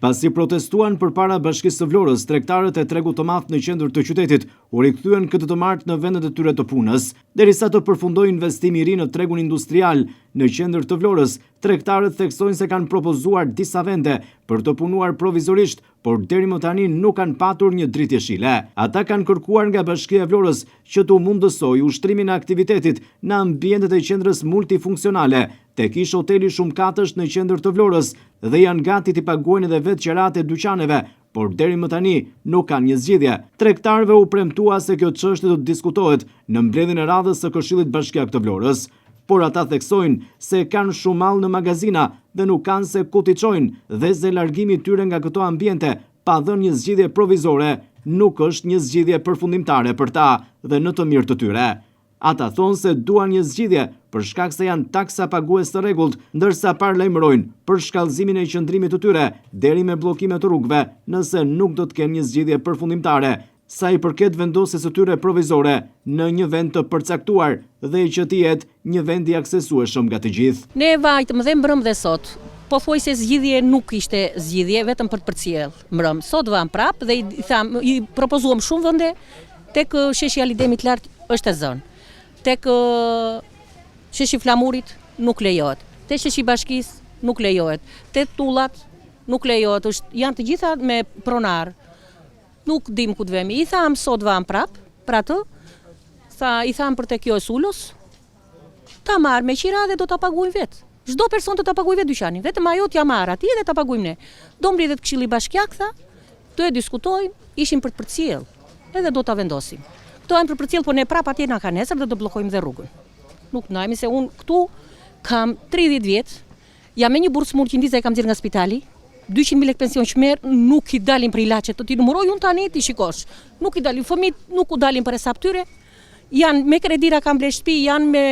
Pasi protestuan përpara Bashkisë së Vlorës, tregtarët e tregut të madh në qendër të qytetit u rikthyen këtë të martë në vendet e tyre të punës. Derisa të përfundojë investimi i ri në tregun industrial në qendër të Vlorës, tregtarët theksojnë se kanë propozuar disa vende për të punuar provizorisht, por deri më tani nuk kanë patur një dritë jeshile. Ata kanë kërkuar nga Bashkia e Vlorës që t'u mundësojë ushtrimin e aktivitetit në ambientet e qendrës multifunksionale, tek ish hoteli Shumkatësh në qendër të Vlorës, dhe janë gati t'i paguajnë edhe vetë qiratë e dyqaneve, por deri më tani nuk kanë një zgjidhje. Tregtarëve u premtua se kjo çështje do të diskutohet në mbledhjen e radhës së Këshillit Bashkiak të Vlorës, por ata theksojnë se kanë shumë mall në magazina dhe nuk kanë se ku t'i çojnë dhe se largimi i tyre nga këto ambiente pa dhënë një zgjidhje provizore nuk është një zgjidhje përfundimtare për ta dhe në të mirë të tyre. Ata thonë se duan një zgjidhje për shkak se janë taksa pagues të rregullt, ndërsa paralajmërojnë për shkallëzimin e qëndrimit të tyre deri me bllokime të rrugëve nëse nuk do të kenë një zgjidhje përfundimtare sa i përket vendosjes së tyre provizore në një vend të përcaktuar dhe që të jetë një vend i aksesueshëm nga të gjithë. Ne vajtëm dhe mbrëm dhe sot. Po thuaj se zgjidhje nuk ishte zgjidhje vetëm për të përcjell. Mbrëm, sot vam prap dhe i propozuam shumë vende, tek sheshi Alidemit lart është e zënë. Tek sheshi Flamurit nuk lejohet. Tek sheshi Bashkisë nuk lejohet. Tek Tullat nuk lejohet. Janë të gjitha me pronar. Nuk dim ku të vemi. I tham sot vam prap, pra të, i tham për te kjo e Sulës, ta marrë me qira dhe do ta paguajmë vetë. Çdo person do ta paguajë vetë dyqanin, vetëm ajo t'ja marr atij dhe ta paguajmë ne. Do mbledhet Këshilli Bashkiak, tha, do e diskutojmë, ishim për të përcjell, edhe do ta vendosim. Kto janë për përcjell, po ne prap atje na kanë nesër dhe do bllokojmë dhe rrugën. Nuk ndajemi se unë këtu kam 30 vjet, jam me një bursë murqindize e kam nxjerr nga spitali. 200.000 lekë pension që merr, nuk i dalin për ilaçet, të ti numëroj unë tani ti shikosh. Nuk i dalin fëmijët, nuk u dalin për hesap tyre. Janë me kredira kanë ble shtëpi, janë me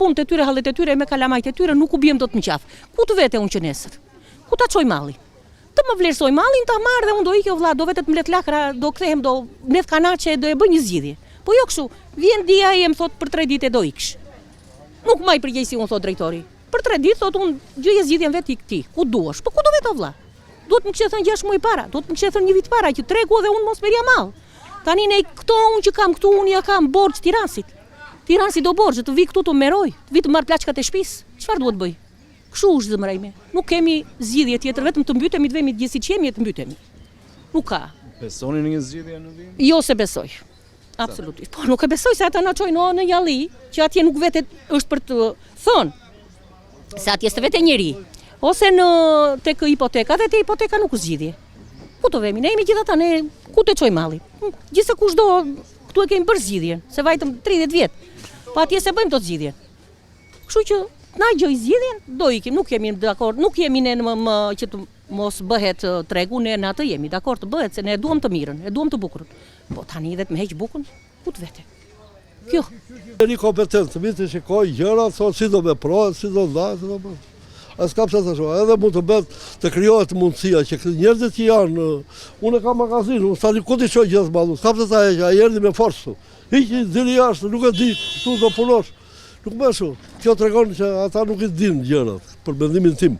punët e tyre, hallet e tyre, me kalamajt e tyre, nuk u bjem dot në qafë. Ku të vete unë që nesër? Ku ta çoj malli? Të më vlerësoj mallin, ta marr dhe unë do ikë o vlla, do vetë të mblet lakra, do kthehem, do mblet kanaçe, do e bëj një zgjidhje. Po jo kështu, vjen dia e më thot për 3 ditë do iksh. Nuk maj përgjegjësi unë thot drejtori. Për 3 ditë thot unë gjëje zgjidhjen vetë ti, ku duash. Po ku do vetë o vlla? Duhet më qethën 6 muaj para, duhet më qethën një vit para që tregu dhe unë mos merja mall. Tani ne këto unë që kam këtu, unë ja kam borxh Tiranësit. Tiranësi do borxh të vi këtu të meroj, të vi të marr plaçkat e shtëpisë. Çfarë duhet bëj? Kështu është zemrajme. Nuk kemi zgjidhje tjetër, vetëm të mbytemi të vemi të gjithë siç jemi të mbytemi. Nuk ka. Besoni në një zgjidhje në vim? Jo se besoj. Absolutisht. Po nuk e besoj se ata na çojnë në Jalli, që atje nuk vetë është për të thënë. Se atje s'të vetë njeri. Ose në tek hipoteka dhe te hipoteka nuk është zgjidhje. Ku të vemi? Ne jemi gjithata, ne ku të çoj malli? Gjithse kushdo, këtu e kemi bërë zgjidhjen, se vajtëm 30 vjet. Po atje se bëjmë dot zgjidhje. Kështu që na gjoj zgjidhjen, do ikim, nuk jemi dakord, nuk jemi ne më që të mos bëhet tregu, ne në atë jemi dakord të bëhet, se ne e duam të mirën, e duam të bukurën. Po tani edhe të më heq bukën, ku të vete? Kjo. Njëri kompetent, mi të shikoj gjëra, thonë si do veprohet, si do ndaj, si do bëhet. As kam sa të shoh, edhe mund të bëhet të krijohet mundësia që njerëzit që janë, unë kam magazin, unë tani ku ti shoj gjithë mallun, kam sa ai erdhi me forcë. Hiqi deri jashtë, nuk e di, tu do punosh. Nuk më shoh. Kjo tregon që ata nuk i dinë gjërat, për mendimin tim.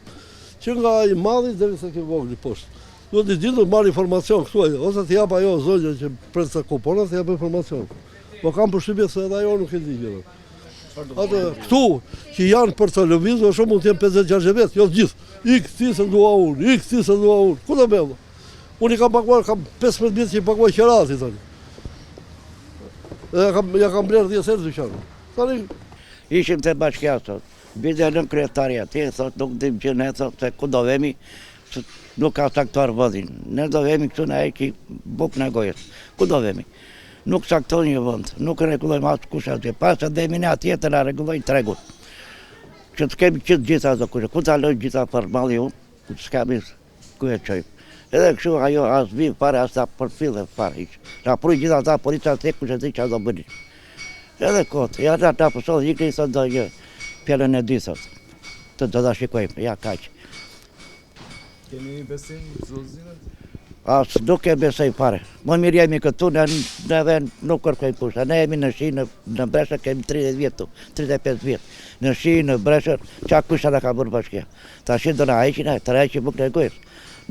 Që nga i malli deri sa ke vogël poshtë. Duhet të dinë të marr informacion këtu, ose të jap ajo zonja që pret sa kupon, të jap informacion. Po kam përshtypjen se edhe ajo nuk e di gjërat. Atë këtu që janë për të lëvizur shumë mund të jenë 50-60 vjet, jo të gjithë. Ik ti se dua unë, ik ti se dua unë. Ku do bëj? Unë kam paguar, kam 15 vjet që i paguaj qirati tani. Ja kam bler 10 herë dyqanin. Tani ishim te Bashkia sot. Bide në kryetaria, ti thot nuk dim që ne thot se ku do vemi, nuk ka saktuar vendin. Ne do vemi këtu në eki buk në gojës. Ku do vemi? Nuk sakton një vend, nuk rregullojmë asë kush atje, pas të dhemi ne atje të na rregullojnë tregun. Që të kemi qëtë gjitha ato kushe, ku të alojnë gjitha për malli unë, ku të s'kemi ku e qojmë. Edhe kështu ajo as vi pare, as ta përfile pare iqë. Na pruj gjitha ta polica të kushe të që do bëni. Edhe kotë, ja ta përsodhë, i këri sot do një pjellën e dy sot, të do da shikojmë, ja kaqë. Keni një besim, zozinë? As nuk e besoj fare. Më mirë jemi këtu, ne nuk kërkojmë pushta. Ne jemi në shi, në Breshër kemi 30 vjetë, 35 vjetë. Në shi, në Breshër, qa kushta në ka bërë Bashkia. Ta shi do në ajqin, të rejqin buk në gojës.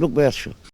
nuk bëhet kështu.